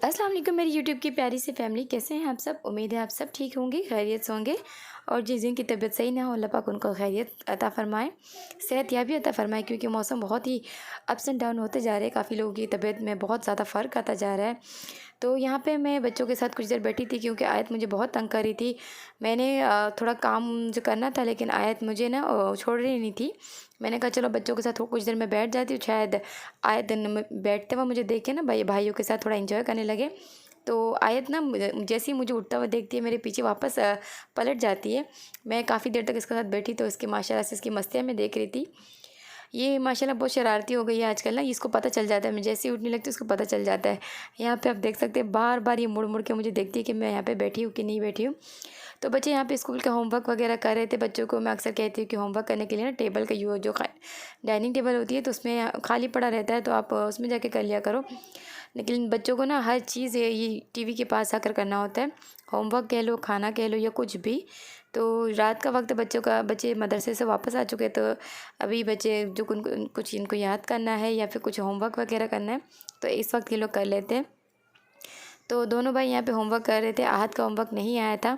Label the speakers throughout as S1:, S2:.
S1: अस्सलाम वालेकुम मेरी यूट्यूब की प्यारी सी फैमिली, कैसे हैं आप सब। उम्मीद है आप सब ठीक होंगे, खैरियत से होंगे। और जिनकी तबीयत सही ना हो अल्लाह पाक उनको खैरियत अता फ़रमाए, सेहत याबी अता फ़रमाए। क्योंकि मौसम बहुत ही अप्स एंड डाउन होते जा रहे हैं, काफ़ी लोगों की तबीयत में बहुत ज़्यादा फ़र्क आता जा रहा है। तो यहाँ पे मैं बच्चों के साथ कुछ देर बैठी थी क्योंकि आयत मुझे बहुत तंग कर रही थी। मैंने थोड़ा काम जो करना था, लेकिन आयत मुझे ना छोड़ रही नहीं थी। मैंने कहा चलो बच्चों के साथ कुछ देर मैं बैठ जाती हूँ, शायद आयत दिन में बैठते हुए मुझे देख के ना भाइयों के साथ थोड़ा एंजॉय करने लगे। तो आयत ना जैसे ही मुझे उठता हुआ देखती है, मेरे पीछे वापस पलट जाती है। मैं काफ़ी देर तक इसके साथ बैठी तो इसकी माशाल्लाह से इसकी मस्तियाँ मैं देख रही थी। ये माशाल्लाह बहुत शरारती हो गई है आजकल ना, इसको पता चल जाता है, मैं जैसे ही उठने लगती हूँ उसको पता चल जाता है। यहाँ पे आप देख सकते हैं बार बार ये मुड़ मुड़ के मुझे देखती है कि मैं यहाँ पे बैठी हूँ कि नहीं बैठी हूँ। तो बच्चे यहाँ पे स्कूल का होमवर्क वगैरह कर रहे थे। बच्चों को मैं अक्सर कहती हूँ कि होमवर्क करने के लिए ना टेबल का जो डाइनिंग टेबल होती है तो उसमें खाली पड़ा रहता है, तो आप उसमें जाके कर लिया करो। लेकिन बच्चों को ना हर चीज़ ये टीवी के पास आकर करना होता है। होमवर्क कह लो, खाना कह लो या कुछ भी। तो रात का वक्त बच्चे मदरसे से वापस आ चुके, तो अभी बच्चे जो कुछ इनको याद करना है या फिर कुछ होमवर्क वगैरह करना है तो इस वक्त ये लोग कर लेते हैं। तो दोनों भाई यहाँ पे होमवर्क कर रहे थे। आहत का होमवर्क नहीं आया था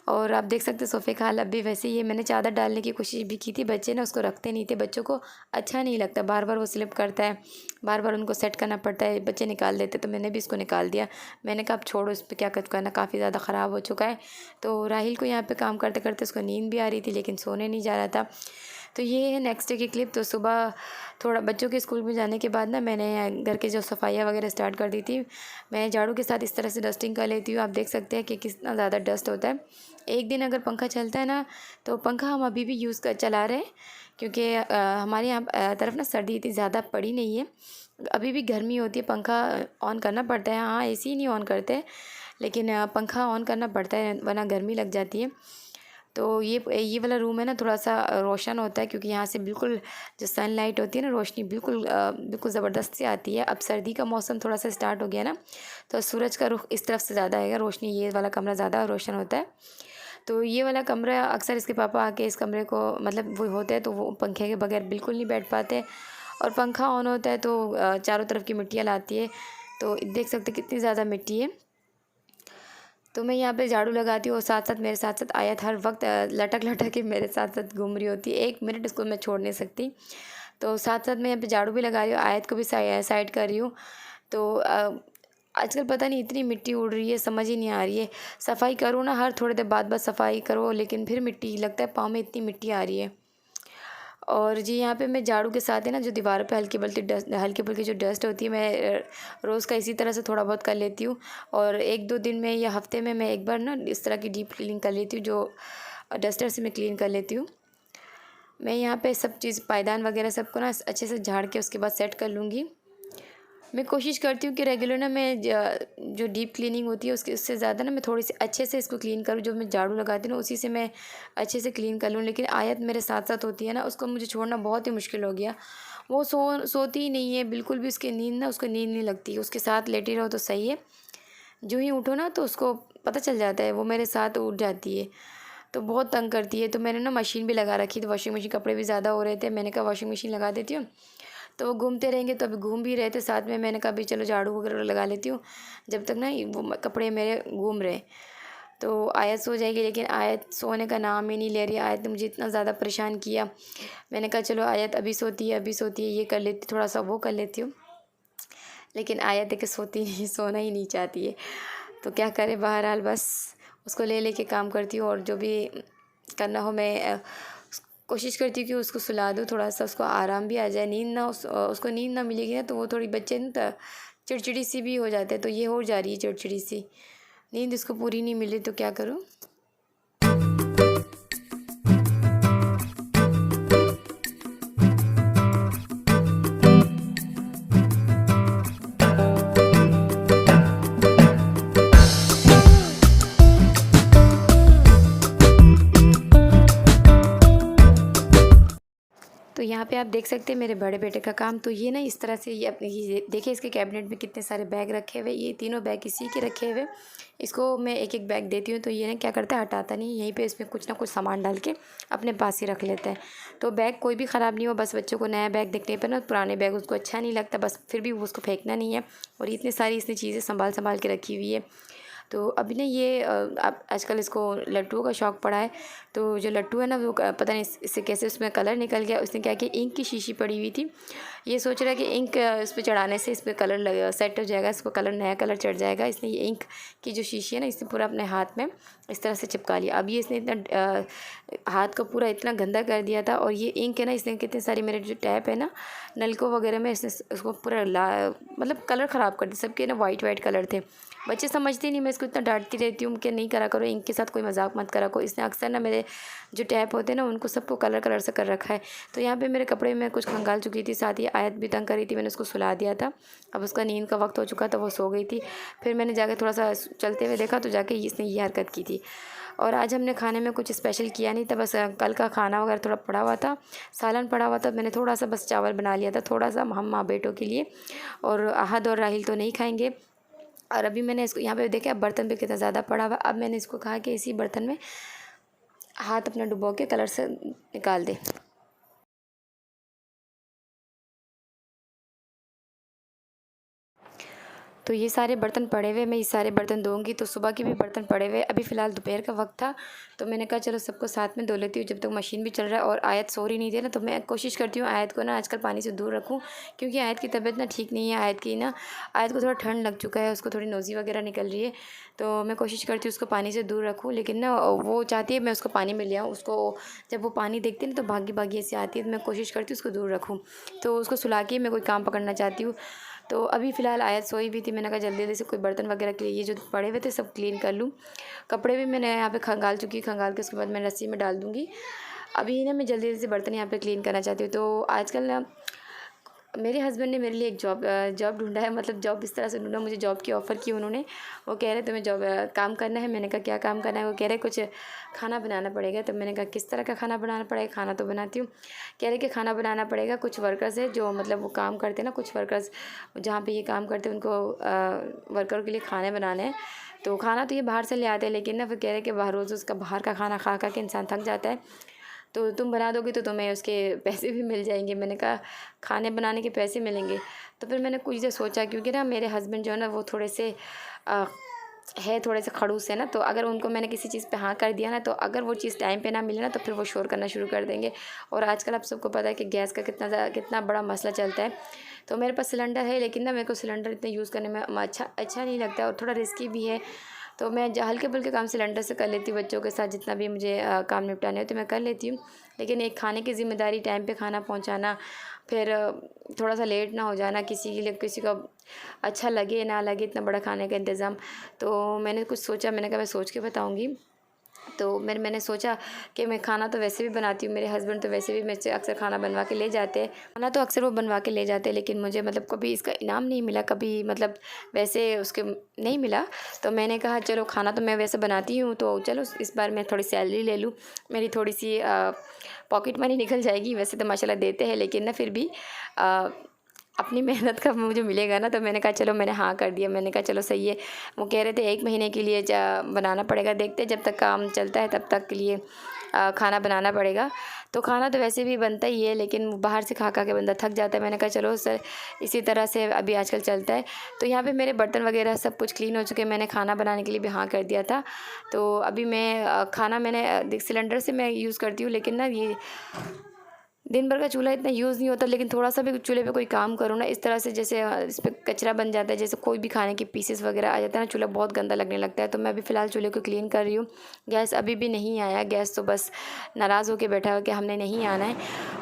S1: और आप देख सकते सोफ़े का हाल अब भी वैसे ही है। मैंने चादर डालने की कोशिश भी की थी, बच्चे ना उसको रखते नहीं थे। बच्चों को अच्छा नहीं लगता, बार बार वो स्लिप करता है, बार बार उनको सेट करना पड़ता है, बच्चे निकाल देते। तो मैंने भी इसको निकाल दिया। मैंने कहा अब छोड़ो, इस पर क्या करना, काफ़ी ज़्यादा ख़राब हो चुका है। तो राहिल को यहाँ पर काम करते करते उसको नींद भी आ रही थी लेकिन सोने नहीं जा रहा था। तो ये है नेक्स्ट डे की क्लिप। तो सुबह थोड़ा बच्चों के स्कूल में जाने के बाद ना मैंने घर के जो सफाइयाँ वगैरह स्टार्ट कर दी थी। मैं झाड़ू के साथ इस तरह से डस्टिंग कर लेती हूँ। आप देख सकते हैं कि कितना ज़्यादा डस्ट होता है। एक दिन अगर पंखा चलता है ना, तो पंखा हम अभी भी चला रहे हैं क्योंकि हमारे यहाँ तरफ ना सर्दी इतनी ज़्यादा पड़ी नहीं है, अभी भी गर्मी होती है। पंखा ऑन करना पड़ता है, हाँ एसी नहीं ऑन करते, लेकिन पंखा ऑन करना पड़ता है वरना गर्मी लग जाती है। तो ये वाला रूम है ना थोड़ा सा रोशन होता है क्योंकि यहाँ से बिल्कुल जो सनलाइट होती है ना, रोशनी बिल्कुल ज़बरदस्त से आती है। अब सर्दी का मौसम थोड़ा सा स्टार्ट हो गया ना, तो सूरज का रुख इस तरफ से ज़्यादा आएगा, रोशनी ये वाला कमरा ज़्यादा रोशन होता है। तो ये वाला कमरा अक्सर इसके पापा आके इस कमरे को मतलब वो होते हैं तो वो पंखे के बगैर बिल्कुल नहीं बैठ पाते, और पंखा ऑन होता है तो चारों तरफ की मिट्टियाँ लाती है। तो देख सकते कितनी ज़्यादा मिट्टी है। तो मैं यहाँ पे झाड़ू लगाती हूँ और साथ साथ मेरे साथ साथ आयत हर वक्त लटक लटक के मेरे साथ साथ घूम रही होती है। 1 मिनट इसको मैं छोड़ नहीं सकती। तो साथ साथ मैं यहाँ पे झाड़ू भी लगा रही हूँ, आयत को भी साइड कर रही हूँ। तो आजकल पता नहीं इतनी मिट्टी उड़ रही है, समझ ही नहीं आ रही है। सफाई करो ना, हर थोड़ी देर बाद सफाई करो, लेकिन फिर मिट्टी लगता है पाँव में, इतनी मिट्टी आ रही है। और जी यहाँ पे मैं झाड़ू के साथ है ना जो दीवारों पे हल्की फुल्की जो डस्ट होती है, मैं रोज़ का इसी तरह से थोड़ा बहुत कर लेती हूँ। और 1-2 दिन में या हफ्ते में मैं एक बार ना इस तरह की डीप क्लीनिंग कर लेती हूँ, जो डस्टर से मैं क्लीन कर लेती हूँ। मैं यहाँ पे सब चीज़ पायदान वगैरह सबको ना अच्छे से झाड़ के उसके बाद सेट कर लूँगी। मैं कोशिश करती हूँ कि रेगुलर ना मैं जो डीप क्लीनिंग होती है उससे ज़्यादा ना मैं थोड़ी सी अच्छे से इसको क्लीन करूँ। जो मैं झाड़ू लगाती हूँ ना उसी से मैं अच्छे से क्लीन कर लूँ। लेकिन आयत मेरे साथ साथ होती है ना, उसको मुझे छोड़ना बहुत ही मुश्किल हो गया। वो सोती ही नहीं है बिल्कुल भी, उसको नींद नहीं लगती। उसके साथ लेटी रहो तो सही है, जो ही उठो ना तो उसको पता चल जाता है, वो मेरे साथ उठ जाती है। तो बहुत तंग करती है। तो मैंने ना मशीन भी लगा रखी थी, वॉशिंग मशीन, कपड़े भी ज़्यादा हो रहे थे, मैंने कहा वॉशिंग मशीन लगा देती हूँ। तो वो घूमते रहेंगे, तो अभी घूम भी रहे थे साथ में, मैंने कहा अभी चलो झाड़ू वगैरह लगा लेती हूँ जब तक ना वो कपड़े मेरे घूम रहे। तो आयत सो जाएगी, लेकिन आयत सोने का नाम ही नहीं ले रही। आयत ने मुझे इतना ज़्यादा परेशान किया। मैंने कहा चलो आयत अभी सोती है ये कर लेती, थोड़ा सा वो कर लेती हूँ, लेकिन आयत है कि सोती नहीं, सोना ही नहीं चाहती है। तो क्या करें, बहरहाल बस उसको ले के काम करती हूँ। और जो भी करना हो मैं कोशिश करती हूँ कि उसको सुला दूँ, थोड़ा सा उसको आराम भी आ जाए। उसको नींद ना मिलेगी ना तो वो थोड़ी बच्चे ना चिड़चिड़ी सी भी हो जाते हैं। तो ये हो जा रही है चिड़चिड़ी सी, नींद इसको पूरी नहीं मिली तो क्या करूँ। तो यहाँ पे आप देख सकते हैं मेरे बड़े बेटे का काम। तो ये ना इस तरह से ये अपने ये देखिए इसके कैबिनेट में कितने सारे बैग रखे हुए, ये तीनों बैग इसी के रखे हुए। इसको मैं एक एक बैग देती हूँ तो ये ना क्या करता है, हटाता नहीं, यहीं पे इसमें कुछ ना कुछ सामान डाल के अपने पास ही रख लेता है। तो बैग कोई भी ख़राब नहीं हो, बस बच्चों को नया बैग देखने पर ना पुराने बैग उसको अच्छा नहीं लगता, बस फिर भी उसको फेंकना नहीं है। और इतनी सारी इसने चीज़ें संभाल संभाल के रखी हुई है। तो अभी ना ये अब आजकल इसको लट्टुओं का शौक़ पड़ा है। तो जो लट्टू है ना वो पता नहीं इससे कैसे उसमें कलर निकल गया। उसने क्या किया, इंक की शीशी पड़ी हुई थी, ये सोच रहा है कि इंक इस पर चढ़ाने से इस पर कलर लग सेट हो जाएगा, इसको कलर नया कलर चढ़ जाएगा। इसने ये इंक की जो शीशी है ना इसने पूरा अपने हाथ में इस तरह से चिपका लिया। अब ये इसने इतना हाथ को पूरा इतना गंदा कर दिया था। और ये इंक है ना इसने कितने सारी मेरे जो टैप है ना नलकों वगैरह में इसने उसको पूरा मतलब कलर ख़राब कर दिया। सबके ना वाइट कलर थे। बच्चे समझते नहीं, मैं इसको इतना डांटती रहती हूँ कि नहीं करा करो, इंक के साथ कोई मजाक मत करा करो। इसने अक्सर ना मेरे जो टैप होते हैं ना उनको सबको कलर से कर रखा है। तो यहाँ पे मेरे कपड़े में कुछ खंगाल चुकी थी, साथ ही आयत भी तंग करी थी, मैंने उसको सुला दिया था। अब उसका नींद का वक्त हो चुका था, वो सो गई थी। फिर मैंने जाके थोड़ा सा चलते हुए देखा तो जाके इसने ये हरकत की थी। और आज हमने खाने में कुछ स्पेशल किया नहीं था, बस कल का खाना वगैरह थोड़ा पड़ा हुआ था, सालन पड़ा हुआ था। मैंने थोड़ा सा बस चावल बना लिया था, थोड़ा सा हम माँ बेटों के लिए, और अहद और राहिल तो नहीं खाएंगे। और अभी मैंने इसको यहाँ पे देखा बर्तन पे कितना ज़्यादा पड़ा हुआ। अब मैंने इसको कहा कि इसी बर्तन में हाथ अपना डुबो के कलर से निकाल दे। तो ये सारे बर्तन पड़े हुए, मैं ये सारे बर्तन धोऊंगी। तो सुबह के भी बर्तन पड़े हुए, अभी फ़िलहाल दोपहर का वक्त था तो मैंने कहा चलो सबको साथ में धो लेती हूँ जब तक मशीन भी चल रहा है। और आयत सो रही नहीं थी ना, तो मैं कोशिश करती हूँ आयत को ना आजकल पानी से दूर रखूँ, क्योंकि आयत की तबीयत ना ठीक नहीं है। आयत को थोड़ा ठंड लग चुका है, उसको थोड़ी नोज़ी वगैरह निकल रही है। तो मैं कोशिश करती हूँ उसको पानी से दूर रखूँ, लेकिन ना वो चाहती है मैं उसको पानी में ले आऊँ। उसको जब वो पानी देखती है ना तो भागी भागी ऐसे आती है, तो मैं कोशिश करती हूँ उसको दूर रखूँ। तो उसको सुला के मैं कोई काम पकड़ना चाहती हूँ। तो अभी फ़िलहाल आयत सोई भी थी, मैंने कहा जल्दी जल्दी से कोई बर्तन वगैरह के लिए ये जो पड़े हुए थे सब क्लीन कर लूँ। कपड़े भी मैंने यहाँ पे खंगाल चुकी, खंगाल के उसके बाद मैं रस्सी में डाल दूँगी। अभी ना मैं जल्दी जल्दी से बर्तन यहाँ पे क्लीन करना चाहती हूँ। तो आजकल ना मेरे हस्बैंड ने मेरे लिए एक जॉब ढूंढा है, मतलब जॉब इस तरह से ढूंढा, मुझे जॉब की ऑफ़र की उन्होंने। वो कह रहे तुम्हें जॉब काम करना है। मैंने कहा क्या काम करना है। वो कह रहे कुछ खाना बनाना पड़ेगा। तो मैंने कहा किस तरह का खाना बनाना पड़ेगा, खाना तो बनाती हूँ। कह रहे कि खाना बनाना पड़ेगा, कुछ वर्कर्स है जो मतलब वो काम करते हैं ना, कुछ वर्कर्स जहाँ पे ये काम करते हैं उनको वर्कर के लिए खाने बनाने हैं। तो खाना तो ये बाहर से ले आते हैं, लेकिन ना फिर कह रहे कि रोज़ उसका बाहर का खाना खा खा के इंसान थक जाता है, तो तुम बना दोगे तो तुम्हें उसके पैसे भी मिल जाएंगे। मैंने कहा खाने बनाने के पैसे मिलेंगे। तो फिर मैंने कुछ देर सोचा, क्योंकि ना मेरे हस्बैंड जो है ना वो थोड़े से थोड़े से खड़ूस है ना, तो अगर उनको मैंने किसी चीज़ पे हाँ कर दिया ना, तो अगर वो चीज़ टाइम पे ना मिले ना तो फिर वो शोर करना शुरू कर देंगे। और आजकल आप सबको पता है कि गैस का कितना बड़ा मसला चलता है। तो मेरे पास सिलेंडर है, लेकिन ना मेरे को सिलेंडर इतना यूज़ करने में अच्छा नहीं लगता है, और थोड़ा रिस्की भी है। तो मैं हल्के फुल्के काम सिलेंडर से कर लेती हूँ, बच्चों के साथ जितना भी मुझे काम निपटाने होते मैं कर लेती हूँ। लेकिन एक खाने की ज़िम्मेदारी, टाइम पे खाना पहुँचाना, फिर थोड़ा सा लेट ना हो जाना, किसी के लिए किसी को अच्छा लगे ना लगे इतना बड़ा खाने का इंतज़ाम। तो मैंने कुछ सोचा, मैंने कहा मैं सोच के बताऊँगी। तो मैंने सोचा कि मैं खाना तो वैसे भी बनाती हूँ, मेरे हस्बैंड तो वैसे भी मेरे से अक्सर खाना बनवा के ले जाते हैं, खाना तो अक्सर वो बनवा के ले जाते हैं, लेकिन मुझे मतलब कभी इसका इनाम नहीं मिला, कभी मतलब वैसे उसके नहीं मिला। तो मैंने कहा चलो खाना तो मैं वैसे बनाती हूँ, तो चलो इस बार मैं थोड़ी सैलरी ले लूँ, मेरी थोड़ी सी पॉकेट मनी निकल जाएगी। वैसे तो माशाल्लाह देते हैं, लेकिन ना फिर भी अपनी मेहनत का मुझे मिलेगा ना। तो मैंने कहा चलो, मैंने हाँ कर दिया। मैंने कहा चलो सही है। वो कह रहे थे 1 महीने के लिए बनाना पड़ेगा, देखते जब तक काम चलता है तब तक के लिए खाना बनाना पड़ेगा। तो खाना तो वैसे भी बनता ही है, लेकिन बाहर से खा खा के बंदा थक जाता है। मैंने कहा चलो सर इसी तरह से अभी आजकल चलता है। तो यहाँ पे मेरे बर्तन वगैरह सब कुछ क्लीन हो चुके हैं, मैंने खाना बनाने के लिए भी हाँ कर दिया था। तो अभी मैं खाना मैंने सिलेंडर से मैं यूज़ करती हूँ, लेकिन ना ये दिन भर का चूल्हा इतना यूज़ नहीं होता, लेकिन थोड़ा सा भी चूल्हे पे कोई काम करो ना इस तरह से, जैसे इस पर कचरा बन जाता है, जैसे कोई भी खाने के पीसेस वगैरह आ जाता है ना, चूल्हा बहुत गंदा लगने लगता है। तो मैं अभी फ़िलहाल चूल्हे को क्लीन कर रही हूँ। गैस अभी भी नहीं आया, गैस तो बस नाराज़ होकर बैठा हुआ कि हमने नहीं आना है।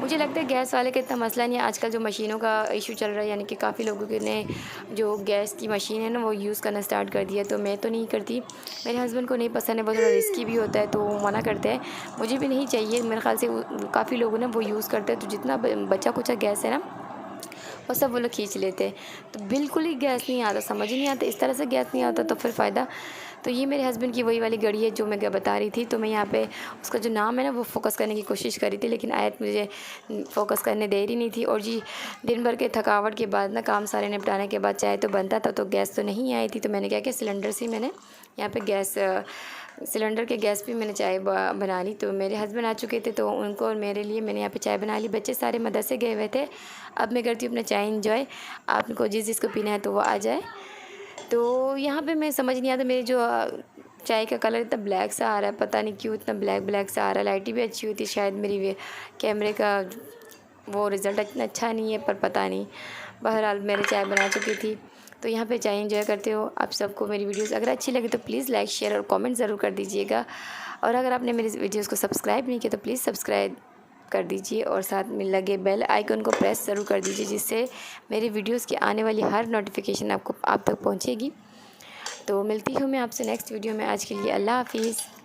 S1: मुझे लगता है गैस वाले का इतना मसला नहीं है, आजकल जो मशीनों का इशू चल रहा है, यानी कि काफ़ी लोगों ने जो गैस की मशीन है ना वो यूज़ करना स्टार्ट कर दिया। तो मैं तो नहीं करती, मेरे हस्बैंड को नहीं पसंद है, वो थोड़ा रिस्की भी होता है तो वो मना करते हैं। मुझे भी नहीं चाहिए, मेरे ख्याल से काफ़ी लोग ना वो यूज़ करते हैं, तो जितना बचा कुचा गैस है ना वो सब वो लोग खींच लेते हैं। तो बिल्कुल ही गैस नहीं आता, समझ ही नहीं आता, इस तरह से गैस नहीं आता तो फिर फ़ायदा। तो ये मेरे हस्बैंड की वही वाली घड़ी है जो मैं क्या बता रही थी। तो मैं यहाँ पे उसका जो नाम है ना वो फ़ोकस करने की कोशिश करी थी, लेकिन आयत मुझे फ़ोकस करने दे रही नहीं थी। और जी दिन भर के थकावट के बाद ना, काम सारे निपटाने के बाद चाय तो बनता था, तो गैस तो नहीं आई थी। तो मैंने क्या किया, सिलेंडर से मैंने यहाँ पे गैस सिलेंडर के गैस पे मैंने चाय बना ली। तो मेरे हस्बैंड आ चुके थे, तो उनको और मेरे लिए मैंने यहाँ पे चाय बना ली। बच्चे सारे मदरसे गए हुए थे। अब मैं करती हूँ अपना चाय इंजॉय। आपको जिसको पीना है तो वो आ जाए। तो यहाँ पे मैं समझ नहीं आता, मेरे जो चाय का कलर इतना ब्लैक सा आ रहा है, पता नहीं क्यों इतना ब्लैक ब्लैक सा आ रहा है। लाइटिंग भी अच्छी हुई थी, शायद मेरी कैमरे का वो रिज़ल्ट इतना अच्छा नहीं है, पर पता नहीं। बहरहाल मेरे चाय बना चुकी थी। तो यहाँ पे चाय एंजॉय करते हो आप। सबको मेरी वीडियोस अगर अच्छी लगे तो प्लीज़ लाइक, शेयर और कमेंट ज़रूर कर दीजिएगा। और अगर आपने मेरी वीडियोस को सब्सक्राइब नहीं किया तो प्लीज़ सब्सक्राइब कर दीजिए और साथ में लगे बेल आइकन को प्रेस ज़रूर कर दीजिए, जिससे मेरी वीडियोस की आने वाली हर नोटिफिकेशन आप तक पहुँचेगी। तो मिलती हूँ मैं आपसे नेक्स्ट वीडियो में। आज के लिए अल्लाह हाफिज़।